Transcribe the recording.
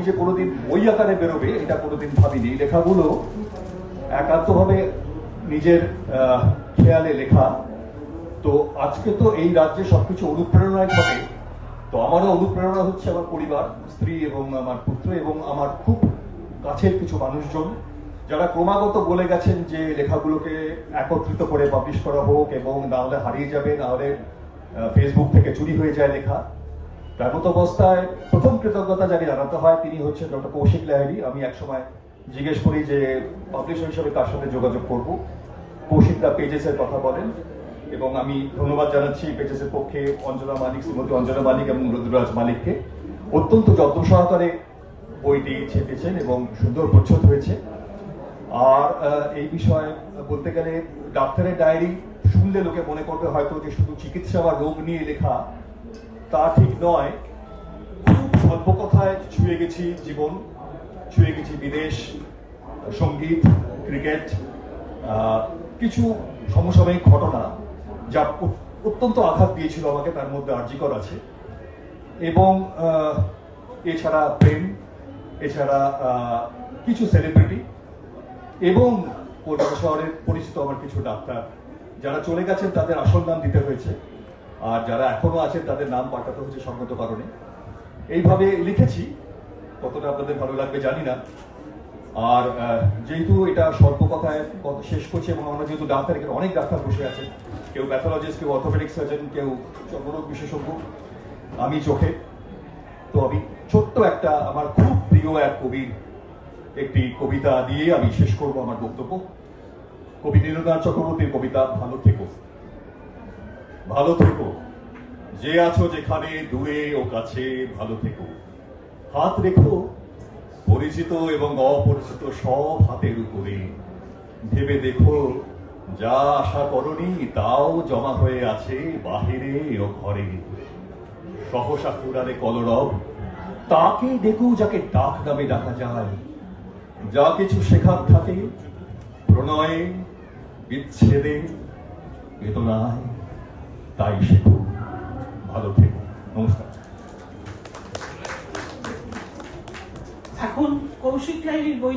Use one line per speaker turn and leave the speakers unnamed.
যে কোনোদিন বই আকারে বেরোবে এটা কোনোদিন ভাবিনি। লেখাগুলো একান্তভাবে নিজের খেয়ালে লেখা। তো আজকে তো এই রাজ্যে সবকিছু অনুপ্রেরণায় ঘটে। তো আমারও অনুপ্রেরণা হচ্ছে আমার পরিবার, স্ত্রী এবং আমার পুত্র এবং আমার খুব কাছের কিছু মানুষজন, যারা ক্রমাগত বলে গেছেন যে লেখাগুলোকে একত্রিত করে পাবলিশ করা হোক, এবং না হলে হারিয়ে যাবে, না হলে ফেসবুক থেকে চুরি হয়ে যায় লেখা। এমত অবস্থায় প্রথম কৃতজ্ঞতা যাকে জানাতে হয় তিনি হচ্ছেন ডক্টর কৌশিক লাহিড়ী। আমি একসময় জিজ্ঞেস করি যে পাবলিশার হিসেবে কার সাথে যোগাযোগ করব। কৌশিকদা পেজেসের কথা বলেন এবং আমি ধন্যবাদ জানাচ্ছি পেজেসের পক্ষে অঞ্জনা মালিক, শ্রীমতী অঞ্জনা মালিক এবং রুদ্ররাজ মালিককে। অত্যন্ত যত্ন সহকারে বইটি ছেপেছেন এবং সুন্দর প্রচ্ছদ হয়েছে। আর এই বিষয়ে বলতে গেলে ডাক্তারের ডায়েরি শুনলে লোকে মনে করবে হয়তো যে শুধু চিকিৎসা বা রোগ নিয়ে লেখা, তা ঠিক নয়। খুব স্বল্প কথায় ছুঁয়ে গেছি জীবন, ছুঁয়ে গেছি বিদেশ, সঙ্গীত, ক্রিকেট, কিছু সমসাময়িক ঘটনা যা অত্যন্ত আঘাত দিয়েছিল আমাকে, তার মধ্যে আরজিকর আছে, এবং এছাড়া প্রেম, এছাড়া কিছু সেলিব্রিটি এবং কলকাতা শহরের পরিচিত আমার কিছু ডাক্তার যারা চলে গেছেন তাদের আসল নাম দিতে হয়েছে, আর যারা এখনো আছেন তাদের নাম পাল্টাতে হচ্ছে সঙ্গত কারণে। এইভাবে লিখেছি, কতটা আপনাদের ভালো লাগবে জানি না। আর যেহেতু এটা স্বল্প কথায় শেষ করছি, এবং আমরা যেহেতু ডাক্তার, এখানে অনেক ডাক্তার বসে আছেন, কেউ প্যাথোলজিস্ট, কেউ অর্থোপেডিক সার্জন, কেউ চর্মরোগ বিশেষজ্ঞ, আমি চোখে। তো আমি ছোট্ট একটা আমার খুব প্রিয় এক কবির একটি কবিতা দিয়ে আমি শেষ করব আমার বক্তব্য। কবি নীলনাথ চক্রবর্তীর কবিতা, ভালো থেকো। ভালো থেকো, যে আছো যেখানে, দূরে ও কাছে, ভালো থেকো। হাত রেখো পরিচিত এবং অপরিচিত সব হাতের উপরে। ভেবে দেখো যা আশা করনি তাও জমা হয়ে আছে বাহিরে ও ঘরে। সহসা ফুরারে কলরব, তাকে দেখো যাকে ডাক নামে ডাকা যায়। যা কিছু শেখার থাকে প্রণয়ে, বিচ্ছেদে, বেদনায়, তাই শেখো। ভালো থেকো। নমস্কার।
এখন কৌশিক লাহিড়ীর বই